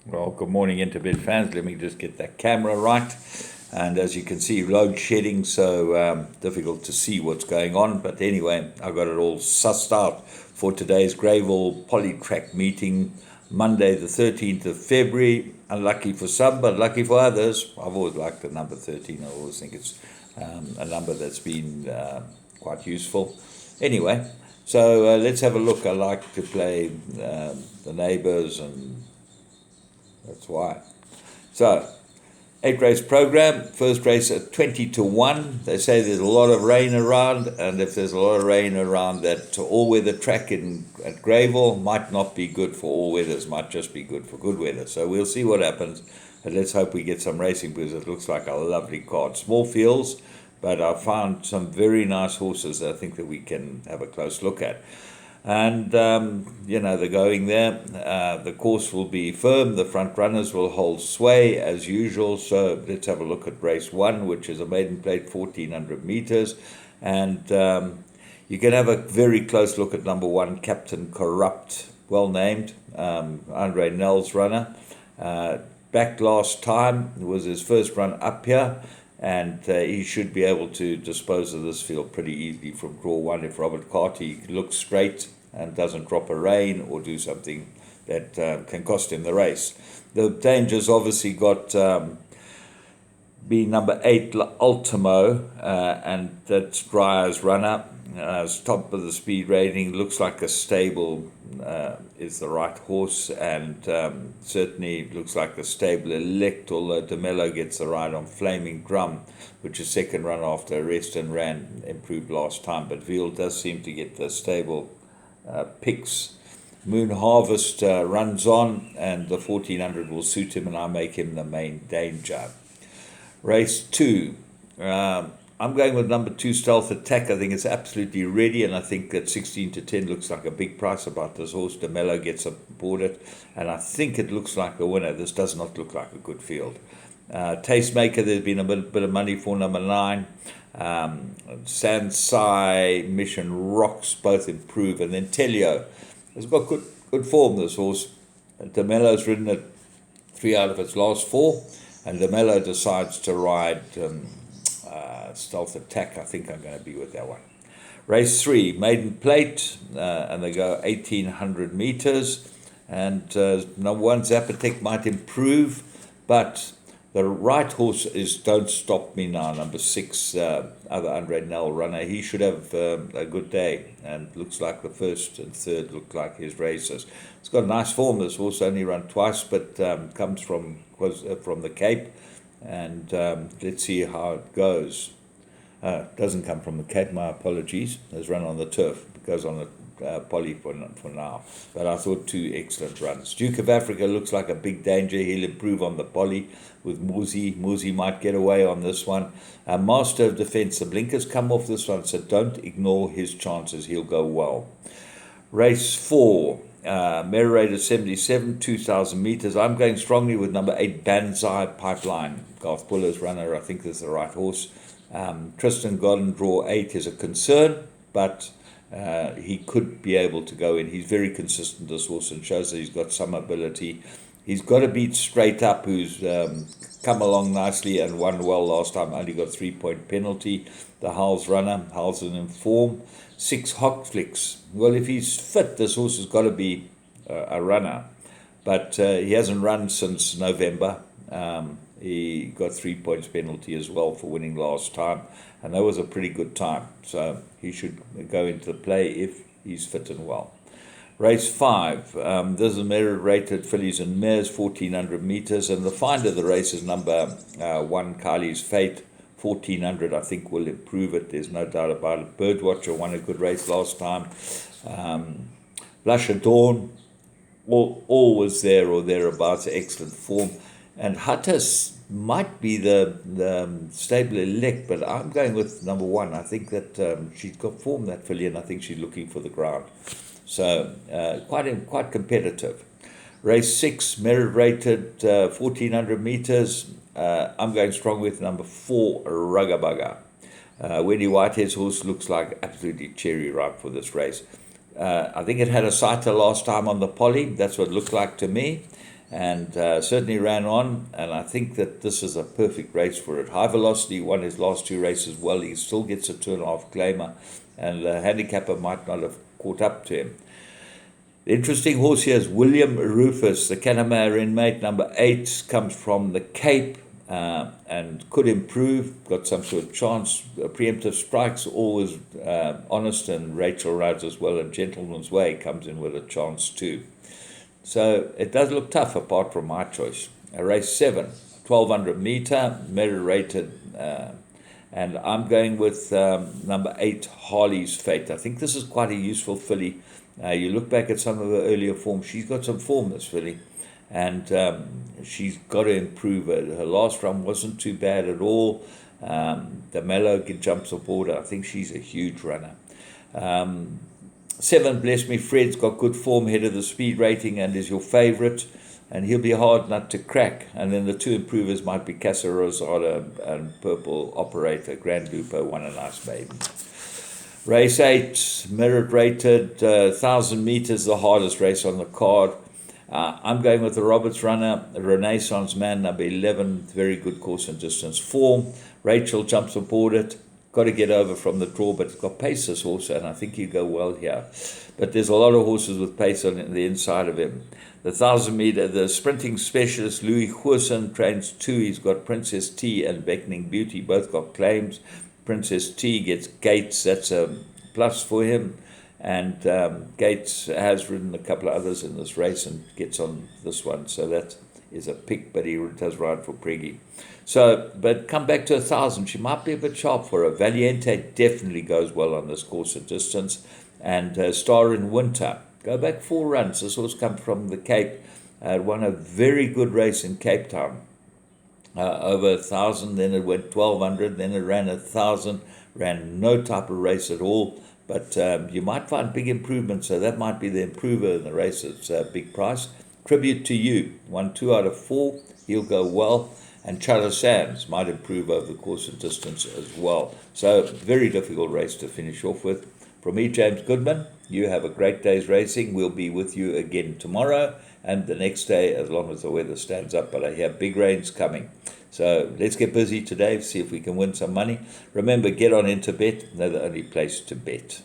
Well, good morning, Interbed fans. Let me just get that camera right. And as you can see, load shedding, so difficult to see what's going on. But anyway, I got it all sussed out for today's Greyville Polytrack meeting, Monday, the 13th of February. Unlucky for some, but lucky for others. I've always liked the number 13. I always think it's a number that's been quite useful. Anyway, so let's have a look. I like to play the neighbors, and that's why. So, 8 race program. First race at 20-1. They say there's a lot of rain around, and if there's a lot of rain around, that all-weather track at Greyville might not be good for all weathers, might just be good for good weather. So we'll see what happens, but let's hope we get some racing because it looks like a lovely card. Small fields, but I found some very nice horses that I think that we can have a close look at. And, they're going there. The course will be firm. The front runners will hold sway as usual. So let's have a look at race 1, which is a maiden plate, 1,400 meters. And you can have a very close look at number 1, Captain Corrupt, well named, Andre Nell's runner. Back last time, it was his first run up here. And he should be able to dispose of this field pretty easily from draw 1 if Robert Carty looks straight and doesn't drop a rein or do something that can cost him the race. The danger's obviously got be number 8, Ultimo, and that's Dreyer's runner. Top of the speed rating, looks like a stable is the right horse, and certainly looks like the stable elect, although DeMello gets the ride on Flaming Drum, which is second run after arrest and ran improved last time, but Veal does seem to get the stable picks. Moon Harvest runs on, and the 1,400 will suit him, and I make him the main danger. Race 2. I'm going with number 2, Stealth Attack. I think it's absolutely ready, and I think that 16-10 looks like a big price about this horse. DeMello gets aboard it, and I think it looks like a winner. This does not look like a good field. Tastemaker, there's been a bit of money for number 9. Sansai, Mission Rocks, both improve, and then Telio has got good form, this horse. DeMello's ridden it 3 out of its last 4, and DeMello decides to ride Stealth Attack. I think I'm going to be with that one. Race 3, Maiden Plate, and they go 1,800 meters, and number 1, Zapatec might improve, but the right horse is Don't Stop Me Now, number 6, other Andre Nell runner. He should have a good day, and looks like the first and third look like his races. It's got a nice form. This horse only run twice, but comes from the Cape, and let's see how it goes. Doesn't come from the Cape, my apologies. Has run on the turf. It goes on the poly for now. But I thought 2 excellent runs. Duke of Africa looks like a big danger. He'll improve on the poly with Muzi. Muzi might get away on this one. Master of Defence. The blinkers come off this one, so don't ignore his chances. He'll go well. Race 4. Merirated 77, 2,000 meters. I'm going strongly with number 8, Banzai Pipeline. Garth Buller's runner, I think, is the right horse. Tristan Godden draw 8 is a concern, but he could be able to go in. He's very consistent, this horse, and shows that he's got some ability. He's got to beat Straight Up, who's come along nicely and won well last time. Only got 3-point penalty. The Howells runner, Howells in form. 6, Hotflix. Well, if he's fit, this horse has got to be a runner, but he hasn't run since November. He got 3 points penalty as well for winning last time, and that was a pretty good time. So he should go into the play if he's fit and well. Race 5. This is merit-rated fillies and mares, 1,400 meters, and the find of the race is number 1, Kylie's Fate. 1,400, I think, will improve it. There's no doubt about it. Birdwatcher won a good race last time. Blush of Dawn, all was there or thereabouts, excellent form. And Hattas might be the stable elect, but I'm going with number 1. I think that she's got form, that filly, and I think she's looking for the ground. So quite competitive. Race 6, merit-rated 1,400 meters. I'm going strong with number 4, Rugabugger. Wendy Whitehead's horse looks like absolutely cherry ripe for this race. I think it had a sighter last time on the poly. That's what it looked like to me. and certainly ran on, and I think that this is a perfect race for it. High Velocity won his last 2 races well. He still gets a 2.5 claimer, and the handicapper might not have caught up to him. The interesting horse here is William Rufus, the Canamare inmate, number 8, comes from the Cape and could improve, got some sort of chance. Preemptive Strikes, always honest, and Rachel rides as well, and Gentleman's Way comes in with a chance too. So it does look tough apart from my choice. Race 7, 1200 meter, merit rated, and I'm going with number 8, Harley's Fate. I think this is quite a useful filly. You look back at some of her earlier form, she's got some form, this filly, and she's got to improve. Her last run wasn't too bad at all. The Mellow jumps aboard. I think she's a huge runner. 7, Bless Me Fred's got good form, head of the speed rating, and is your favourite, and he'll be a hard nut to crack. And then the 2 improvers might be Casa Rosada and Purple Operator. Grand Lupo won a nice maiden. Race 8, merit rated, 1,000 meters, the hardest race on the card. I'm going with the Roberts runner, Renaissance Man, number 11, very good course and distance form. Rachel jumps aboard it. Got to get over from the draw, but it's got pace, this horse, and I think you go well here. But there's a lot of horses with pace on the inside of him. The 1,000 meter, the sprinting specialist Louis Goosen trains 2. He's got Princess T and Beckoning Beauty, both got claims. Princess T gets Gates, that's a plus for him. And Gates has ridden a couple of others in this race and gets on this one. So that is a pick, but he does ride for Preggy. So, but come back to 1,000. She might be a bit sharp for her. Valiente definitely goes well on this course of distance. And Star in Winter. Go back 4 runs. This horse comes from the Cape. Won a very good race in Cape Town. Over 1,000, then it went 1,200, then it ran 1,000, ran no type of race at all. But you might find big improvements, so that might be the improver in the race. It's a big price. Tribute to You, won 2 out of 4. He'll go well. And Charles Sands might improve over the course of distance as well. So very difficult race to finish off with. From me, James Goodman, you have a great day's racing. We'll be with you again tomorrow and the next day, as long as the weather stands up. But I hear big rains coming. So let's get busy today, see if we can win some money. Remember, get on into bet. They're the only place to bet.